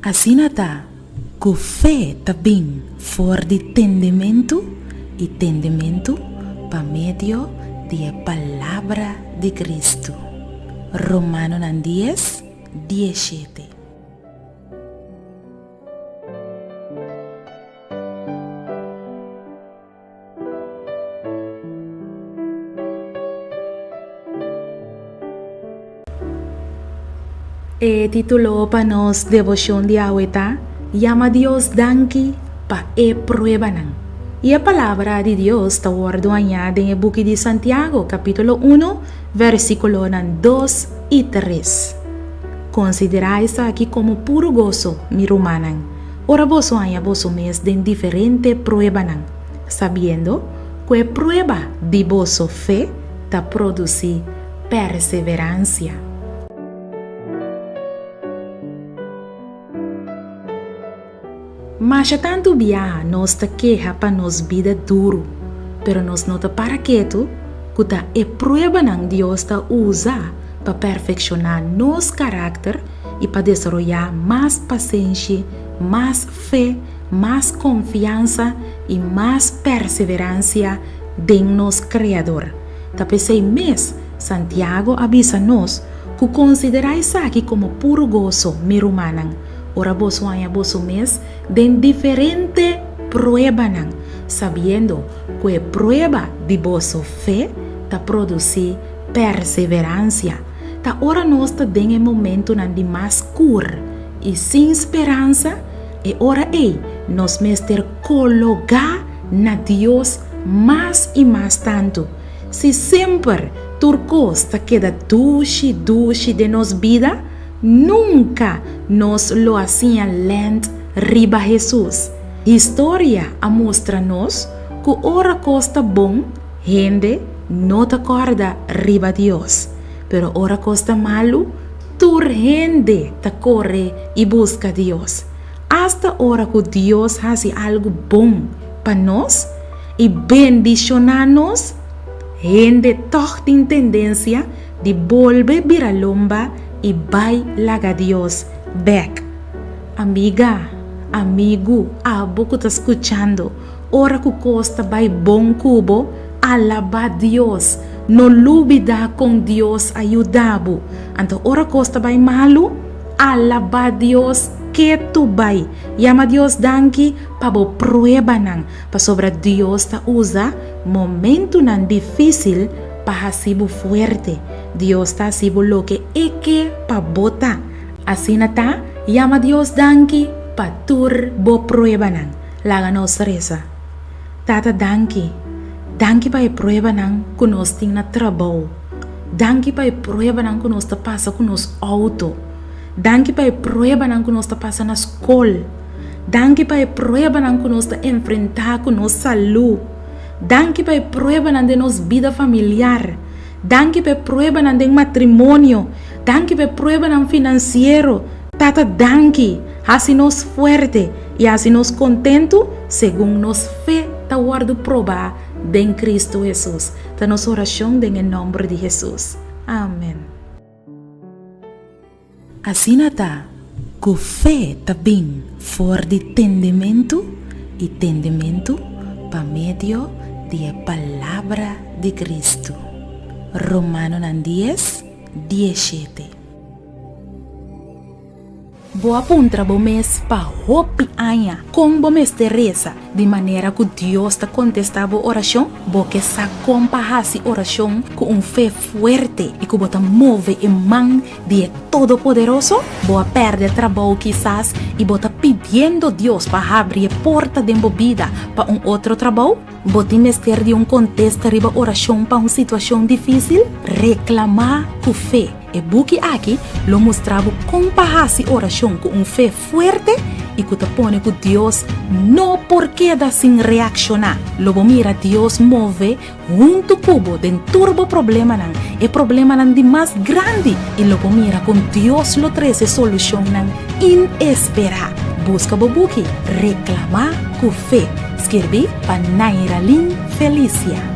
Assim está, com fé também for de entendimento e entendimento por meio da palavra de Cristo. Romanos 10, 17. E título para nos devoción de ahorita, llama Dios danki pa prueba nan. Y la palabra de Dios está guardada en el book de Santiago, capítulo 1, versículo 2 y 3. Consideráis aquí como puro gozo, mi rumanan. Ora vos haya vos mes de diferente prueba nan, sabiendo que prueba de vosso fe ta produce perseverancia. Mas tanto viaja nos te queja para nos vida duro, pero nos nota para quieto que ta prueba nan Dios ta usa para perfeccionar nos carácter y para desarrollar más paciencia, más fe, más confianza y más perseverancia de nos Creador. Ta pensei mes, Santiago avisa nos que consideráis aquí como puro gozo, mi rumanan. Ora vos haya vos mes de diferente prueba nan, sabiendo que prueba de vosso fe ta produce perseverancia. Ta ora nos ta den el momento nan de más cur y sin esperanza, e ora nos mester colocar na Dios más y más tanto. Si siempre turcos ta queda dushi de nos vida, nunca nos lo hacían lent riba Jesús. Historia a mostra-nos que ora costa bom, gente no te acorda riba Dios. Pero ora costa malo, tu gente te corre y busca Dios. Hasta ora que Dios hace algo bom para nos y bendicionarnos, gente toch tiene tendencia de volver viralomba y baila a Dios back. Amiga, amigo, abo que está escuchando, ora que costa vai bom cubo, alaba a Dios, no lubida con Dios ayudabo. Anto ora costa vai malo, alaba a Dios que tu vai. Llama a Dios danki pa bo prueba nan, pa sobre Dios ta usa momento nan difícil pa hasibo fuerte. Dios está hasibo lo que pa bota. Así nata, llama Dios danki pa tur bo prueba nan. Laga nos reza. Tata danki pa prueba nan que nos ting na trabaho. Danki pa prueba nan que nos ta passa com nos auto. Danki pa prueba nan que nos ta passa na escola. Danki pa prueba nan que nos ta enfrentar com nos saúde. Danki pa prueba nan de nos vida familiar. Danki pa prueba nan de matrimônio. Danki pa prueba nan financeiro. Tata danki, assim nos fuerte e assim nos contento, segundo nos fé ta guardo probar de Cristo Jesus. Ta nos oração em nome de Jesus. Amém. Assim está, com fé também for de entendimento e entendimento por meio da palavra de Cristo. Romanos 10, 17. Boa puntra bo mes pa hopi anha com bo mes teresa de maneira que Deus está contestando a oração, bo que sa compa hasi oração com fé fuerte e que bota move em mão de Todo-Poderoso, bo a perde trabalho quizás e bota pedindo Deus para abrir a porta de vida para outro trabalho, bota mester de contexto riba oração para uma situação difícil, reclamar com fé. E buki aqui lo mostrava compararse oração com fé forte e que te pone que Deus não porque da sin reaccionar. Logo mira Deus move junto cubo den turbo problema nan e problema nan de mais grande e logo mira com Deus lo treze solução nan inesperada. Busca bobuki reclamar com fé. Escrevi para Naira Lin Felicia.